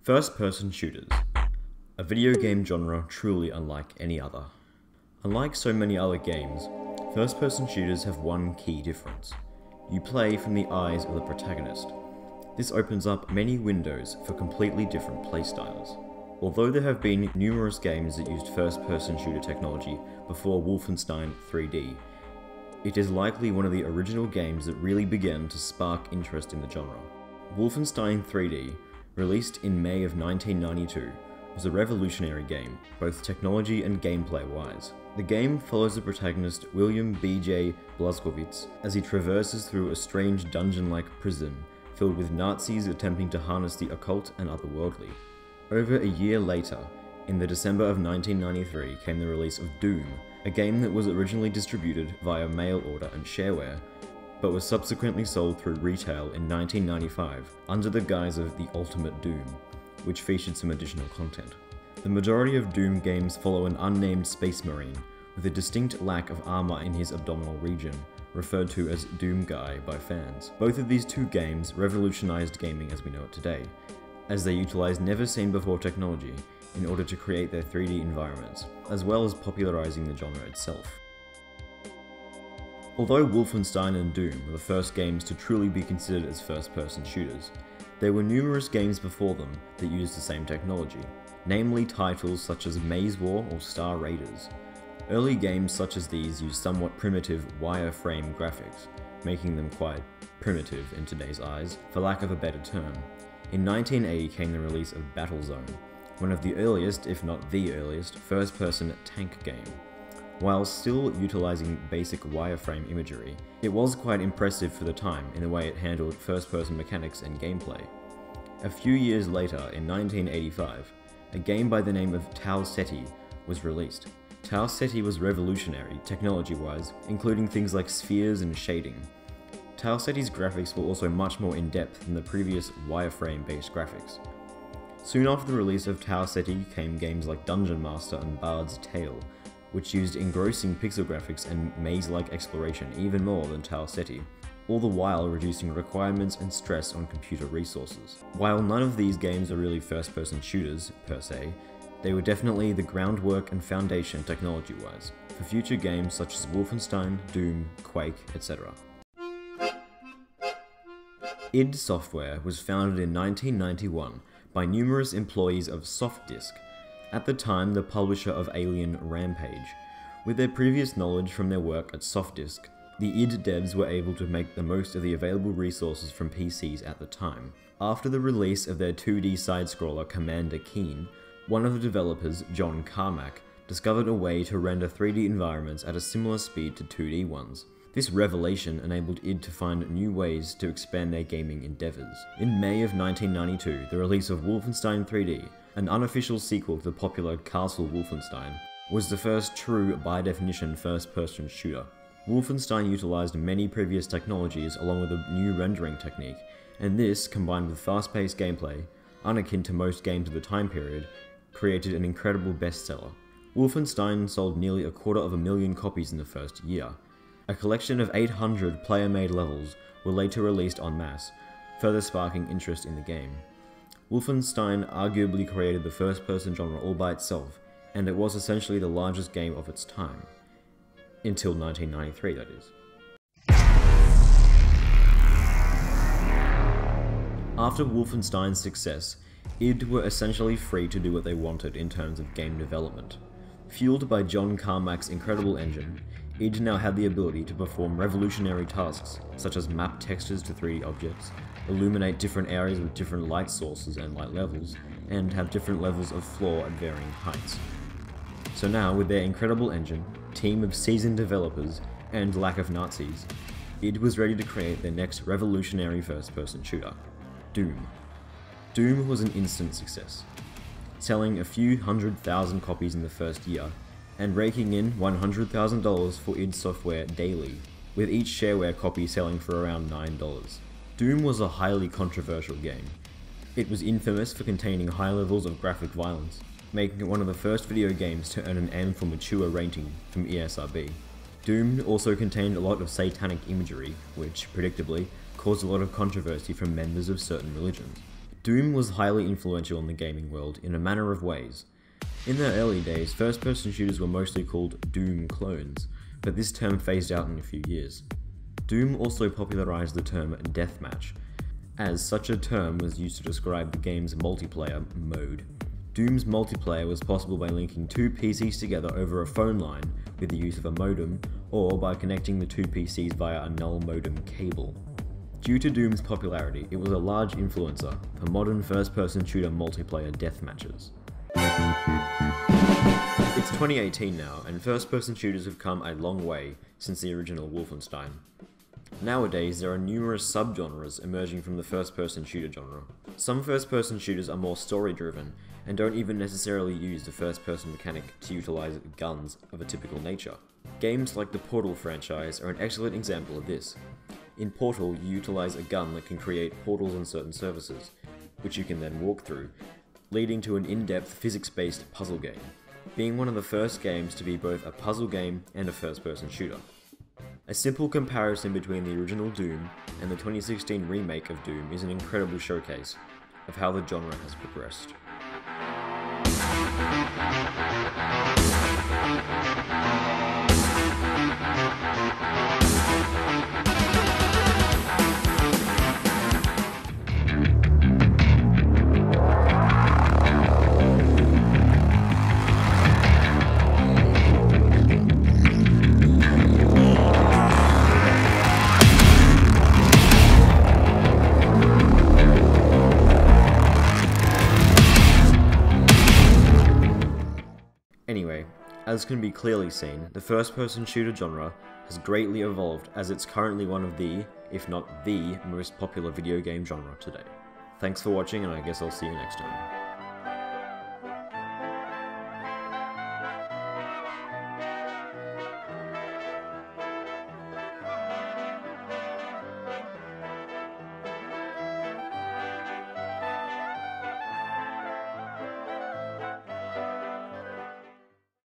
First-person shooters, a video game genre truly unlike any other. Unlike so many other games, first-person shooters have one key difference. You play from the eyes of the protagonist. This opens up many windows for completely different playstyles. Although there have been numerous games that used first-person shooter technology before Wolfenstein 3D, it is likely one of the original games that really began to spark interest in the genre. Wolfenstein 3D, released in May of 1992, was a revolutionary game, both technology and gameplay-wise. The game follows the protagonist William B.J. Blazkowicz as he traverses through a strange dungeon-like prison filled with Nazis attempting to harness the occult and otherworldly. Over a year later, in the December of 1993, came the release of Doom, a game that was originally distributed via mail order and shareware, but was subsequently sold through retail in 1995 under the guise of the Ultimate Doom, which featured some additional content. The majority of Doom games follow an unnamed space marine with a distinct lack of armor in his abdominal region, referred to as Doom Guy by fans. Both of these two games revolutionized gaming as we know it today, as they utilized never-seen-before technology in order to create their 3D environments, as well as popularizing the genre itself. Although Wolfenstein and Doom were the first games to truly be considered as first-person shooters, there were numerous games before them that used the same technology, namely titles such as Maze War or Star Raiders. Early games such as these used somewhat primitive wireframe graphics, making them quite primitive in today's eyes, for lack of a better term. In 1980 came the release of Battlezone, one of the earliest, if not the earliest, first-person tank game. While still utilizing basic wireframe imagery, it was quite impressive for the time in the way it handled first-person mechanics and gameplay. A few years later, in 1985, a game by the name of Tau Ceti was released. Tau Ceti was revolutionary, technology-wise, including things like spheres and shading. Tau Ceti's graphics were also much more in-depth than the previous wireframe-based graphics. Soon after the release of Tau Ceti came games like Dungeon Master and Bard's Tale, which used engrossing pixel graphics and maze-like exploration even more than Tau Ceti, all the while reducing requirements and stress on computer resources. While none of these games are really first-person shooters, per se, they were definitely the groundwork and foundation technology-wise for future games such as Wolfenstein, Doom, Quake, etc. id Software was founded in 1991 by numerous employees of SoftDisk, at the time the publisher of Alien Rampage. With their previous knowledge from their work at SoftDisk, the id devs were able to make the most of the available resources from PCs at the time. After the release of their 2D side-scroller Commander Keen, one of the developers, John Carmack, discovered a way to render 3D environments at a similar speed to 2D ones. This revelation enabled id to find new ways to expand their gaming endeavors. In May of 1992, the release of Wolfenstein 3D, an unofficial sequel to the popular Castle Wolfenstein, was the first true, by-definition first-person shooter. Wolfenstein utilized many previous technologies along with a new rendering technique, and this, combined with fast-paced gameplay, unakin to most games of the time period, created an incredible bestseller. Wolfenstein sold nearly 250,000 copies in the first year. A collection of 800 player-made levels were later released en masse, further sparking interest in the game. Wolfenstein arguably created the first-person genre all by itself, and it was essentially the largest game of its time. Until 1993, that is. After Wolfenstein's success, id were essentially free to do what they wanted in terms of game development. Fueled by John Carmack's incredible engine, id now had the ability to perform revolutionary tasks, such as map textures to 3D objects, illuminate different areas with different light sources and light levels, and have different levels of floor at varying heights. So now, with their incredible engine, team of seasoned developers, and lack of Nazis, id was ready to create their next revolutionary first-person shooter, Doom. Doom was an instant success, selling a few 100,000 copies in the first year, and raking in $100,000 for id Software daily, with each shareware copy selling for around $9. Doom was a highly controversial game. It was infamous for containing high levels of graphic violence, making it one of the first video games to earn an M for Mature rating from ESRB. Doom also contained a lot of satanic imagery, which, predictably, caused a lot of controversy from members of certain religions. Doom was highly influential in the gaming world in a manner of ways. In their early days, first-person shooters were mostly called Doom clones, but this term phased out in a few years. Doom also popularized the term deathmatch, as such a term was used to describe the game's multiplayer mode. Doom's multiplayer was possible by linking two PCs together over a phone line with the use of a modem, or by connecting the two PCs via a null modem cable. Due to Doom's popularity, it was a large influencer for modern first-person shooter multiplayer deathmatches. It's 2018 now, and first-person shooters have come a long way since the original Wolfenstein. Nowadays, there are numerous subgenres emerging from the first-person shooter genre. Some first-person shooters are more story-driven, and don't even necessarily use the first-person mechanic to utilize guns of a typical nature. Games like the Portal franchise are an excellent example of this. In Portal, you utilize a gun that can create portals on certain surfaces, which you can then walk through, leading to an in-depth physics-based puzzle game, being one of the first games to be both a puzzle game and a first-person shooter. A simple comparison between the original Doom and the 2016 remake of Doom is an incredible showcase of how the genre has progressed. Anyway, as can be clearly seen, the first-person shooter genre has greatly evolved as it's currently one of the, if not the, most popular video game genre today. Thanks for watching, and I guess I'll see you next time.